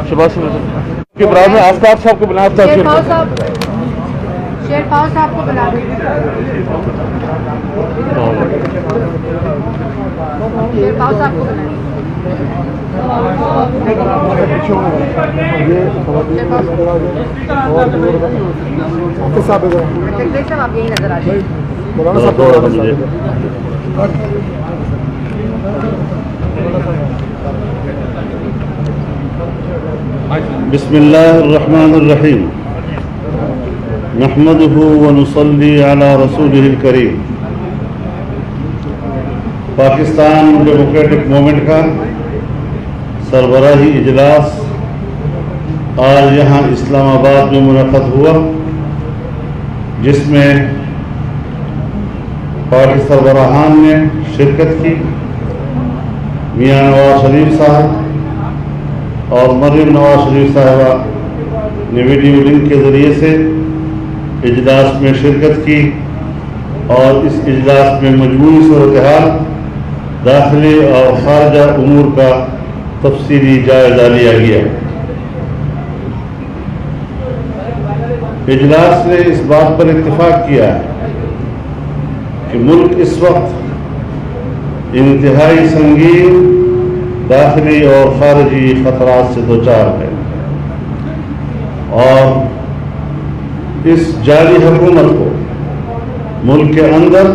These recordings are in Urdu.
شہباز کے برابر میں آفتاب صاحب کو بنا شیر پاؤ صاحب کو بلا دیں. شیر پاؤ صاحب کو بلائیں. صاحب آپ یہی نظر آ جائیں. بسم اللہ الرحمن الرحیم نحمده ونصلی علی رسولہ الکریم. پاکستان ڈیموکریٹک موومنٹ کا سربراہی اجلاس آج یہاں اسلام آباد میں منعقد ہوا، جس میں پارٹی سربراہان نے شرکت کی. میاں نواز شریف صاحب اور مریم نواز شریف صاحبہ نے ویڈیو لنک کے ذریعے سے اجلاس میں شرکت کی، اور اس اجلاس میں مجموعی صورتحال، داخلی اور خارجہ امور کا تفصیلی جائزہ لیا گیا. اجلاس نے اس بات پر اتفاق کیا کہ ملک اس وقت انتہائی سنگین داخلی اور خارجی خطرات سے دوچار ہے، اور اس جعلی حکومت کو ملک کے اندر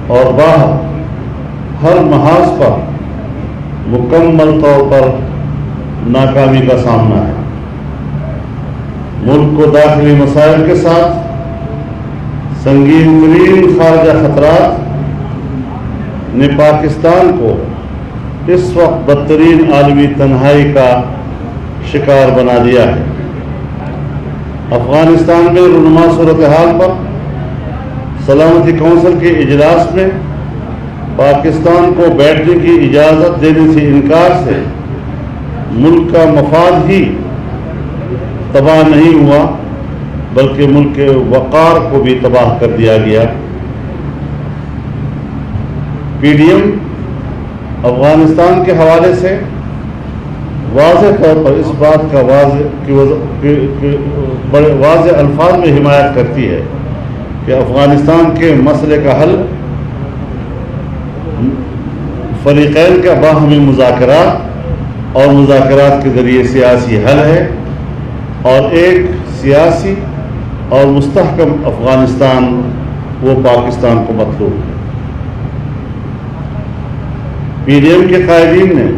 اور باہر ہر محاذ پر مکمل طور پر ناکامی کا سامنا ہے. ملک کو داخلی مسائل کے ساتھ سنگین ترین خارجہ خطرات نے پاکستان کو اس وقت بدترین عالمی تنہائی کا شکار بنا دیا ہے. افغانستان میں رونما صورتحال پر سلامتی کونسل کے اجلاس میں پاکستان کو بیٹھنے کی اجازت دینے سے انکار سے ملک کا مفاد ہی تباہ نہیں ہوا، بلکہ ملک کے وقار کو بھی تباہ کر دیا گیا. پی ڈی ایم افغانستان کے حوالے سے واضح طور پر اس بات کا بڑے واضح الفاظ میں حمایت کرتی ہے کہ افغانستان کے مسئلے کا حل فریقین کا باہمی مذاکرات اور مذاکرات کے ذریعے سیاسی حل ہے، اور ایک سیاسی اور مستحکم افغانستان وہ پاکستان کو مطلوب ہے. پی ڈی ایم کے قائدین نے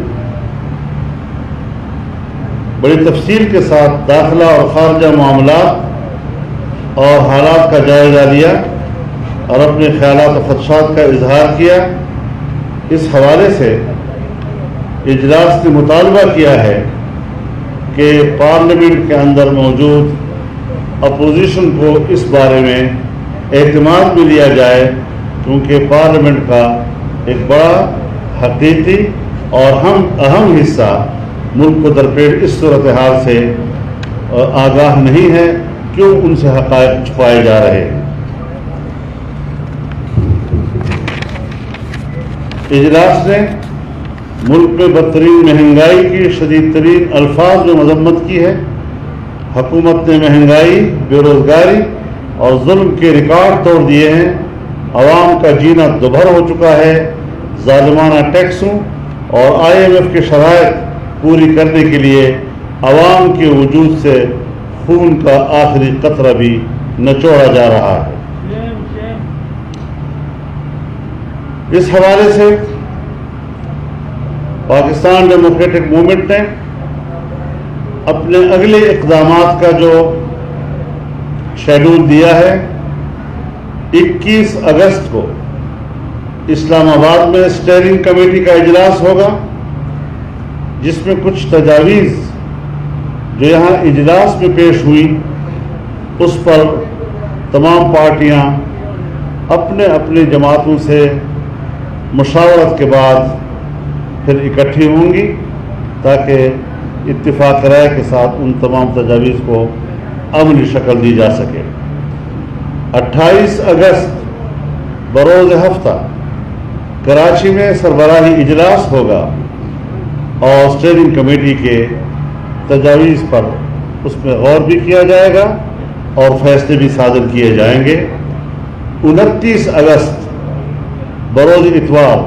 بڑی تفصیل کے ساتھ داخلہ اور خارجہ معاملات اور حالات کا جائزہ لیا اور اپنے خیالات و خدشات کا اظہار کیا. اس حوالے سے اجلاس نے مطالبہ کیا ہے کہ پارلیمنٹ کے اندر موجود اپوزیشن کو اس بارے میں اعتماد میں لیا جائے، کیونکہ پارلیمنٹ کا ایک بڑا حقیقی اور اہم حصہ ملک کو درپیش اس صورتحال سے آگاہ نہیں ہے. کیوں ان سے حقائق چھپائے جا رہے ہیں؟ اجلاس نے ملک میں بدترین مہنگائی کی شدید ترین الفاظ میں مذمت کی ہے. حکومت نے مہنگائی، بے روزگاری اور ظلم کے ریکارڈ توڑ دیے ہیں. عوام کا جینا دوبھر ہو چکا ہے. ظالمانہ ٹیکسوں اور آئی ایم ایف کی شرائط پوری کرنے کے لیے عوام کے وجود سے خون کا آخری قطرہ بھی نچوڑا جا رہا ہے. اس حوالے سے پاکستان ڈیموکریٹک موومنٹ نے اپنے اگلے اقدامات کا جو شیڈول دیا ہے، 21 اگست کو اسلام آباد میں اسٹیئرنگ کمیٹی کا اجلاس ہوگا، جس میں کچھ تجاویز جو یہاں اجلاس میں پیش ہوئی اس پر تمام پارٹیاں اپنے اپنے جماعتوں سے مشاورت کے بعد پھر اکٹھی ہوں گی، تاکہ اتفاق رائے کے ساتھ ان تمام تجاویز کو عملی شکل دی جا سکے. 28 اگست بروز ہفتہ کراچی میں سربراہی اجلاس ہوگا اور اسٹیئرنگ کمیٹی کے تجاویز پر اس میں غور بھی کیا جائے گا اور فیصلے بھی صادر کیے جائیں گے۔ 29 اگست بروز اتوار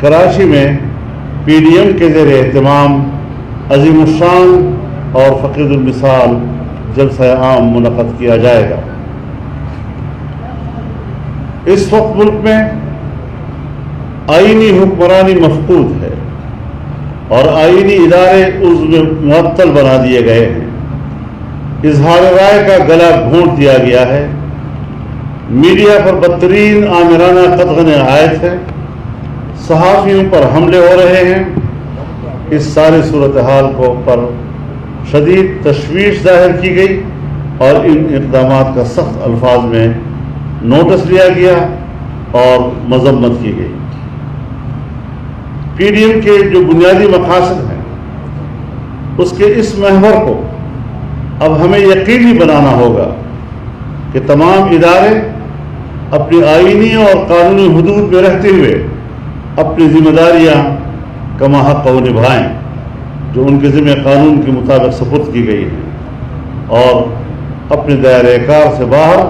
کراچی میں پی ڈی ایم کے زیر اہتمام عظیم الشان اور فقید المثال جلسہ عام منعقد کیا جائے گا۔ اس وقت ملک میں آئینی حکمرانی مفقود ہے اور آئینی ادارے عضو میں معطل بنا دیے گئے ہیں۔ اظہار رائے کا گلا گھونٹ دیا گیا ہے۔ میڈیا پر بدترین آمرانہ قدغنیں عائد ہے۔ صحافیوں پر حملے ہو رہے ہیں۔ اس ساری صورتحال کو پر شدید تشویش ظاہر کی گئی اور ان اقدامات کا سخت الفاظ میں نوٹس لیا گیا اور مذمت کی گئی۔ پی ڈی ایم کے جو بنیادی مقاصد ہیں اس کے اس محور کو اب ہمیں یقینی بنانا ہوگا کہ تمام ادارے اپنی آئینی اور قانونی حدود میں رہتے ہوئے اپنی ذمہ داریاں کما حق نبھائیں جو ان کے ذمہ قانون کے مطابق سپرد کی گئی ہیں، اور اپنے دائرۂ کار سے باہر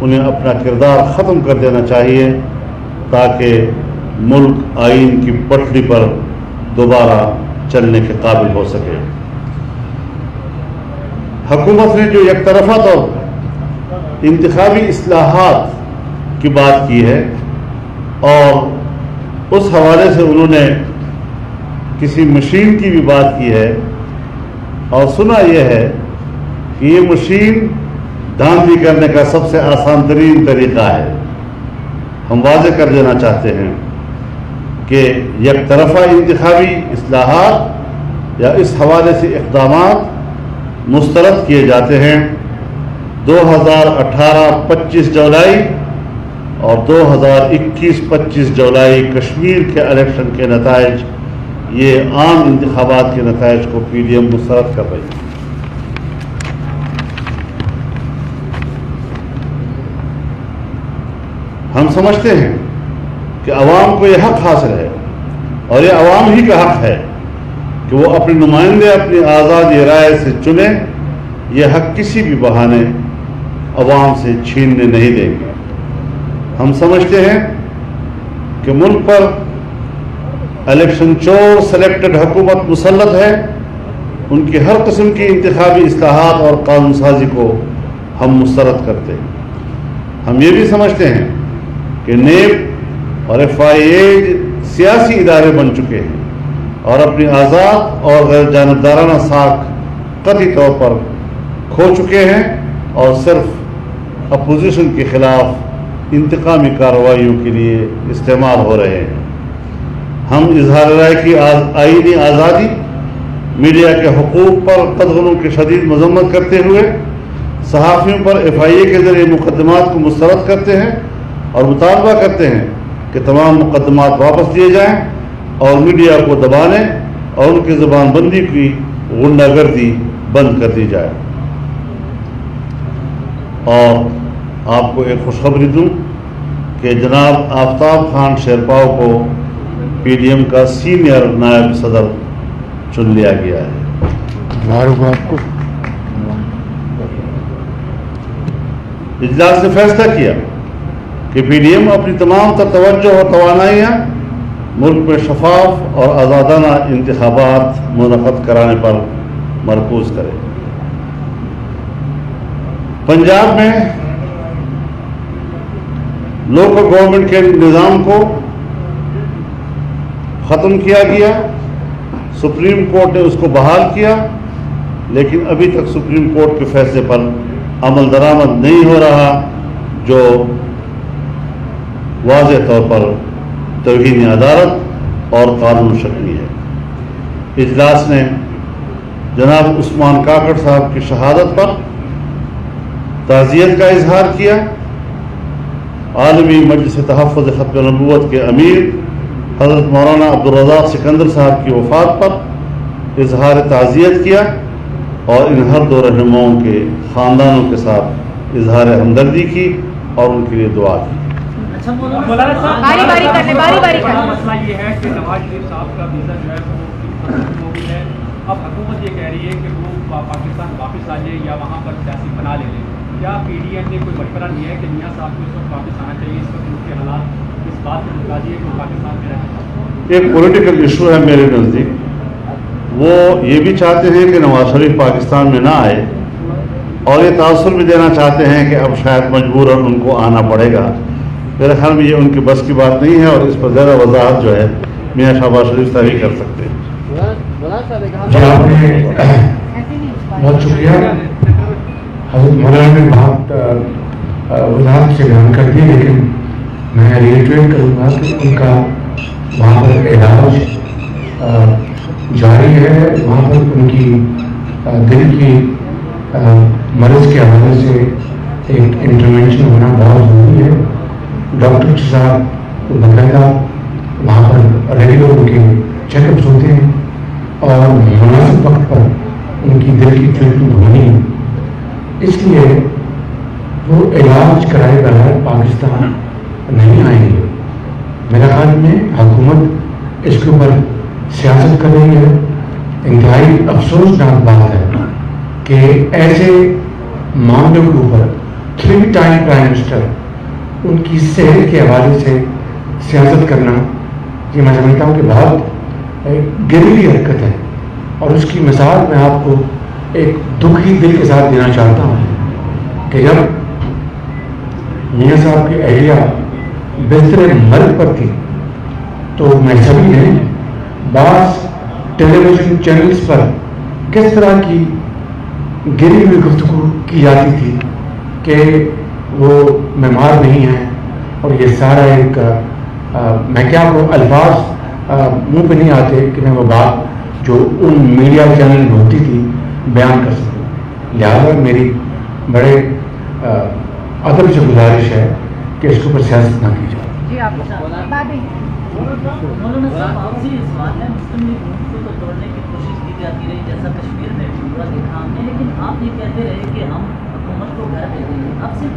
انہیں اپنا کردار ختم کر دینا چاہیے تاکہ ملک آئین کی پٹری پر دوبارہ چلنے کے قابل ہو سکے۔ حکومت نے جو یک طرفہ طور انتخابی اصلاحات کی بات کی ہے اور اس حوالے سے انہوں نے کسی مشین کی بھی بات کی ہے، اور سنا یہ ہے کہ یہ مشین دھاندلی کرنے کا سب سے آسان ترین طریقہ ہے۔ ہم واضح کر دینا چاہتے ہیں کہ یک طرفہ انتخابی اصلاحات یا اس حوالے سے اقدامات مسترد کیے جاتے ہیں۔ 2018 25 جولائی اور 2021 25 جولائی کشمیر کے الیکشن کے نتائج، یہ عام انتخابات کے نتائج کو پی ڈی ایم مسترد کر رہی ہے۔ ہم سمجھتے ہیں کہ عوام کو یہ حق حاصل ہے اور یہ عوام ہی کا حق ہے کہ وہ اپنے نمائندے اپنی آزادی رائے سے چنیں۔ یہ حق کسی بھی بہانے عوام سے چھیننے نہیں دیں گے۔ ہم سمجھتے ہیں کہ ملک پر الیکشن چور سلیکٹڈ حکومت مسلط ہے، ان کی ہر قسم کی انتخابی اصلاحات اور قانون سازی کو ہم مسترد کرتے ہیں۔ ہم یہ بھی سمجھتے ہیں کہ نیب اور ایف آئی اے سیاسی ادارے بن چکے ہیں اور اپنی آزاد اور غیر جانبدارانہ ساکھ قطعی طور پر کھو چکے ہیں اور صرف اپوزیشن کے خلاف انتقامی کارروائیوں کے لیے استعمال ہو رہے ہیں۔ ہم اظہار رائے کی آئینی آزادی، میڈیا کے حقوق پر قدغنوں کی شدید مذمت کرتے ہوئے صحافیوں پر ایف آئی اے کے ذریعے مقدمات کو مسترد کرتے ہیں اور مطالبہ کرتے ہیں کہ تمام مقدمات واپس لیے جائیں اور میڈیا کو دبانے اور ان کی زبان بندی کی غنڈہ گردی بند کر دی جائے۔ اور آپ کو ایک خوشخبری دوں کہ جناب آفتاب خان شیرپاؤ کو پی ڈی ایم کا سینئر نائب صدر چن لیا گیا ہے۔ اجلاس نے فیصلہ کیا کہ پی ڈی ایم اپنی تمام تر توجہ اور توانائیاں ملک میں شفاف اور آزادانہ انتخابات منعقد کرانے پر مرکوز کرے۔ پنجاب میں لوکل گورنمنٹ کے نظام کو ختم کیا گیا، سپریم کورٹ نے اس کو بحال کیا، لیکن ابھی تک سپریم کورٹ کے فیصلے پر عمل درآمد نہیں ہو رہا، جو واضح طور پر توہین عدالت اور قانون شکنی ہے۔ اجلاس نے جناب عثمان کاکڑ صاحب کی شہادت پر تعزیت کا اظہار کیا۔ عالمی مجلس تحفظ ختم نبوت کے امیر حضرت مولانا عبدالرزاق سکندر صاحب کی وفات پر اظہار تعزیت کیا اور ان ہر دو رہنماؤں کے خاندانوں کے ساتھ اظہار ہمدردی کی اور ان کے لیے دعا کی۔ مسئلہ یہ ہے کہ نواز شریف صاحب کا ویزا جو ہے وہ اب حکومت یہ کہہ رہی ہے کہ وہ پاکستان واپس آ جائے یا وہاں پر سیاسی بنا لے لیں. کیا پی ڈی ایم نے کوئی مشورہ لیا ہے کہ میاں صاحب کو اس وقت واپس آنا چاہیے؟ اس وقت ان کے حالات اس بات پر متاثر ہے کہ وہ پاکستان میں رہیں. ایک پولیٹیکل ایشو ہے میرے نزدیک. وہ یہ بھی چاہتے ہیں کہ نواز شریف پاکستان میں نہ آئے اور یہ تاثر بھی دینا چاہتے ہیں کہ اب شاید مجبوراً ان کو آنا پڑے گا. میرے خیال میں یہ ان کی بس کی بات نہیں ہے اور اس پر زیادہ وضاحت جو ہے میاں شہباز شریف صاحب ہی کر سکتے ہیں. جی آپ نے بہت شکریہ. حضرت مولانا نے بات وضاحت سے بیان کر دی، لیکن میں ریٹریٹ کروں گا کہ ان کا وہاں پر علاج جاری ہے. وہاں پر ان کی دل کی مرض کے حوالے سے ایک انٹرونشن ہونا بہت ضروری ہے. ڈاکٹر صاحب باقاعدہ وہاں پر ریگولر ان کے چیک اپس ہوتے ہیں اور مناسب وقت پر ان کی دل کی ٹریٹمنٹ ہونی ہے. اس لیے وہ علاج کرائے بغیر پاکستان نہیں آئیں گے. میرے خیال میں حکومت اس کے اوپر سیاست کر رہی ہے. انتہائی افسوسناک بات ہے کہ ایسے معاملوں کے اوپر 3 ٹائم پرائم منسٹر ان کی صحت کے حوالے سے سیاست کرنا، یہ میں سمجھتا ہوں کہ بہت گریلی حرکت ہے. اور اس کی مثال میں آپ کو ایک دکھی دل کے ساتھ دینا چاہتا ہوں کہ جب میاں صاحب کی اہلیہ بستر مرگ پر تھی تو میں سبھی نے بعض ٹیلی ویژن چینلز پر کس طرح کی گری ہوئی گفتگو کی جاتی تھی کہ وہ بیمار نہیں ہیں اور یہ سارا ایک میں کیا وہ الفاظ منہ پہ نہیں آتے کہ میں وہ بات جو ان میڈیا چینل میں ہوتی تھی بیان کر سکوں. لہٰذا میری بڑے ادب سے گزارش ہے کہ اس کے اوپر سیاست نہ کی جائے. جی آپ مولانا صاحب آپ سے یہ سوال ہے، مسلم لیگ کو تو توڑنے کی کوشش کی جاتی رہی جیسا کشمیر میں پورا دیکھا ہم نے، لیکن آپ یہ کہتے رہے کہ ہم حکومت کو گھر بھیجیں گے. اب صرف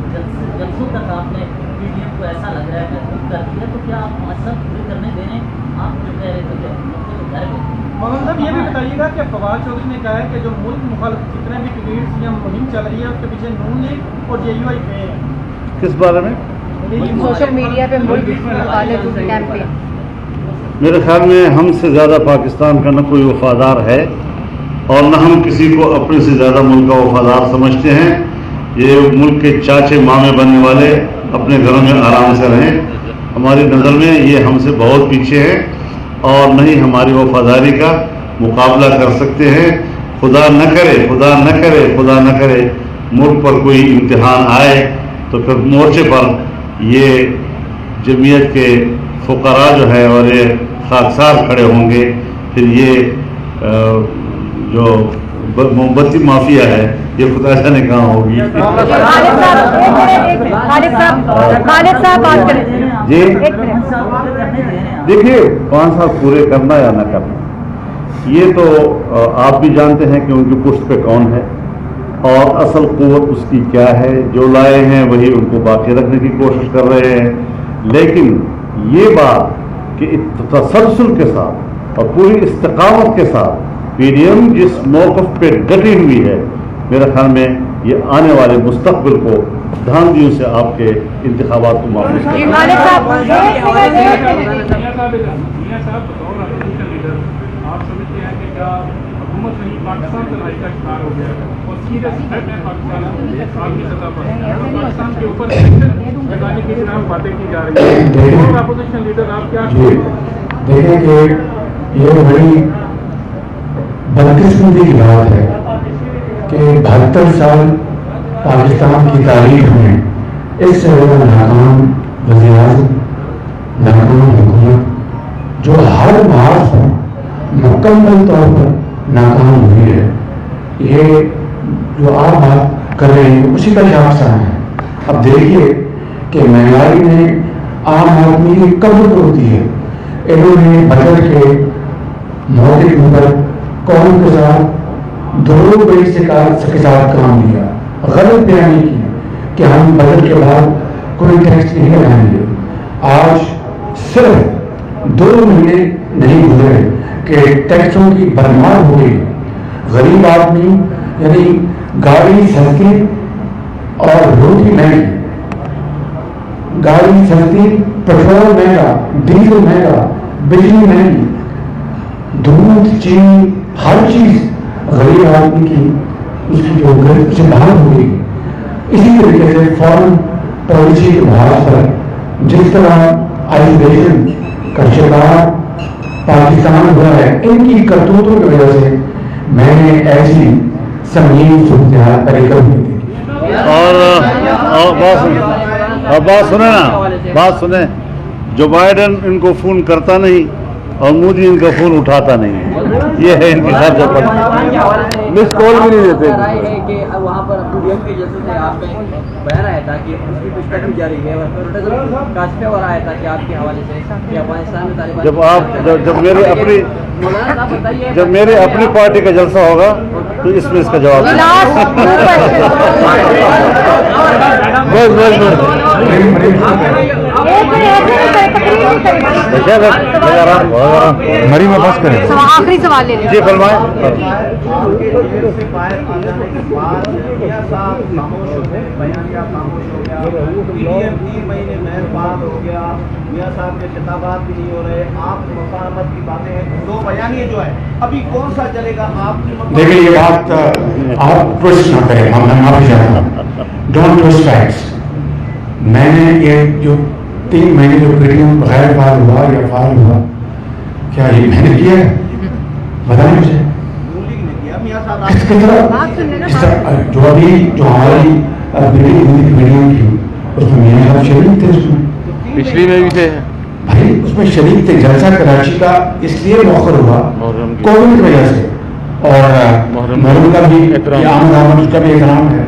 جلسوں تک آپ نے پی ڈی ایم کو ایسا لگ رہا ہے کہ خود کر دیا، تو کیا آپ مقصد پورے کرنے دے رہے ہیں؟ آپ جو کہہ رہے تھے کہ حکومت کو گھر بھیجیں. مولانا صاحب یہ بھی بتائیے گا کہ فواد چودھری نے کہا ہے کہ جو ملک مخالف جتنے بھی ٹویٹس یا مہم چل رہی ہے اس کے پیچھے نون لیگ اور جے یو آئی پہ ہے. کس بارے میں؟ سوشل میڈیا پہ ملک مخالف کیمپین. میرے خیال میں ہم سے زیادہ پاکستان کا نہ کوئی وفادار ہے اور نہ ہم کسی کو اپنے سے زیادہ ملک کا وفادار سمجھتے ہیں. یہ ملک کے چاچے مامے بننے والے اپنے گھروں میں آرام سے رہیں. ہماری نظر میں یہ ہم سے بہت پیچھے ہے اور نہ ہی ہماری وفاداری کا مقابلہ کر سکتے ہیں. خدا نہ کرے خدا نہ کرے خدا نہ کرے ملک پر کوئی امتحان آئے تو پھر مورچے پر یہ جمعیت کے فقراء جو ہے اور یہ خاکسار کھڑے ہوں گے. پھر یہ جو موم بتی مافیا ہے یہ خدا جانے کہاں ہوگی. جی دیکھیے 5 سال پورے کرنا یا نہ کرنا یہ تو آپ بھی جانتے ہیں کہ ان کی پشت پہ کون ہے اور اصل قوت اس کی کیا ہے. جو لائے ہیں وہی ان کو باقی رکھنے کی کوشش کر رہے ہیں. لیکن یہ بات کہ تسلسل کے ساتھ اور پوری استقامت کے ساتھ پی ڈی ایم جس موقف پہ ڈٹی ہوئی ہے، میرے خیال میں یہ آنے والے مستقبل کو دھاندلیوں سے آپ کے انتخابات کو محفوظ کرے گا. آپ سمجھتے ہیں کہ کیا حکومت نہیں پاکستان تنہائی کا شکار ہو گیا اور سیریس تھریٹ ہے پاکستان کی سطح پر پاکستان کے اوپر سینکشن لگانے کی خلاف باتیں کی جا رہی ہیں؟ اور اپوزیشن لیڈر آپ کیا دیکھیں کہ یہ بڑی بدقسمتی کی بات ہے کہ 72 سال پاکستان کی تاریخ میں اس سے زیادہ ناکام وزیر اعظم، ناکام حکومت جو ہر محاذ پر مکمل طور پر ناکام ہوئی ہے. یہ جو آپ بات کر رہے ہیں اسی کا شاخسانہ ہے. اب دیکھیے کہ مہنگائی نے عام آدمی کی قبر توڑ ہے. انہوں نے بجٹ کے موقع کے اوپر قوم کے ساتھ دو بڑی کے ساتھ کام لیا. غلط بیانی کی کہ ہم بجٹ کے بعد کوئی ٹیکس نہیں لگائیں گے. آج صرف 2 مہینے نہیں گزرے کہ ٹیکسوں کی بھرمار ہو گئی غریب آدمی یعنی گاڑی سستی اور روٹی مہنگی، گاڑی سستی، پیٹرول مہنگا، ڈیزل مہنگا، بجلی مہنگی، دودھ، چینی، ہر چیز غریب آدمی کی اس کی جو گرفت سے باہر ہو گئی. اسی طریقے سے فارن پالیسی کے لحاظ پر جس طرح آئسولیشن کا شکار پاکستان ہوا ہے، ان کی کرتوتوں کی وجہ سے میں نے ایسی سنگین صورتحال پہلے کبھی نہیں دیکھی. اور بات سنیں نا، بات سنیں. جو بائیڈن ان کو فون کرتا نہیں اور مودی ان کا فون اٹھاتا نہیں، یہ ہے ان کی خرچہ پر. مس کال بھی نہیں دیتے. کہ وہاں پر ڈیم کے جلسے سے آپ میں بیان آیا تھا کہ اس کی پوچھ گچھ جاری ہے اور کاشفے اور آیا تھا کہ آپ کے حوالے سے کہ افغانستان میں طالبان جب میری اپنی پارٹی کا جلسہ ہوگا تو اس میں اس کا جواب مری میں بس کریں. آخری سوال لے لیں. جی فرمائیں. میاں صاحب کے خطابات بھی نہیں ہو رہے، آپ مفاہمت کی باتیں ہیں، دو بیانیے جو ہے ابھی کون سا چلے گا؟ آپ کی دیکھیں یہ بات آپ ٹوسٹ نہ کریں، میں معافی چاہتا ہوں. Don't twist facts. میں نے یہ جو 3 مہینے جو پیٹیم غیر فعال ہوا یا فعال ہوا، کیا یہ میں نے کیا ہے؟ بتائیں مجھے. جو ابھی جو ہماری ویڈیو کی اس میں میاں صاحب شریک تھے، اس میں پچھلی میں بھی تھے بھائی، اس میں شریک تھے. جلسہ کراچی کا اس لیے مؤخر ہوا کووڈ کی وجہ سے، اور محرم کا بھی آمد آمد اس کا بھی احترام ہے.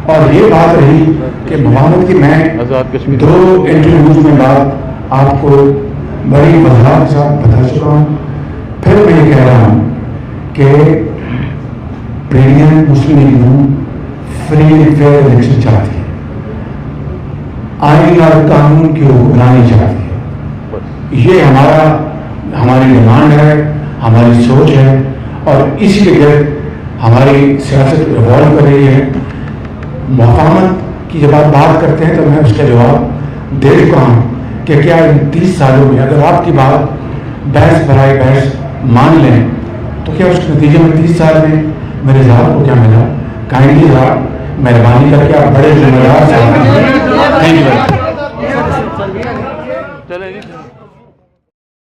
اور یہ بات رہی کہ محمد کی میں 2 انٹرویوز میں بات آپ کو بڑی وضاحت کے ساتھ بتا چکا ہوں. پھر میں یہ کہہ رہا ہوں کہ پریمیم Muslim League Noon free and fair election چاہتی ہے، آئین اور قانون کی حکمرانی چاہتی ہے. یہ ہماری ڈیمانڈ ہے، ہماری سوچ ہے، اور اسی کے گرد ہماری سیاست ایوالو کر رہی ہے. مفاہمت کی جب آپ بات کرتے ہیں تو میں اس کا جواب دے چکا ہوں کہ کیا ان 30 سالوں میں اگر آپ کی بات بحث برائے بحث مان لیں تو کیا اس کے نتیجے میں 30 سال میں میرے ذات کو کیا ملا؟ کائنڈلی ذات مہربانی کر کے آپ بڑے ذمہ دار سے. چلیں.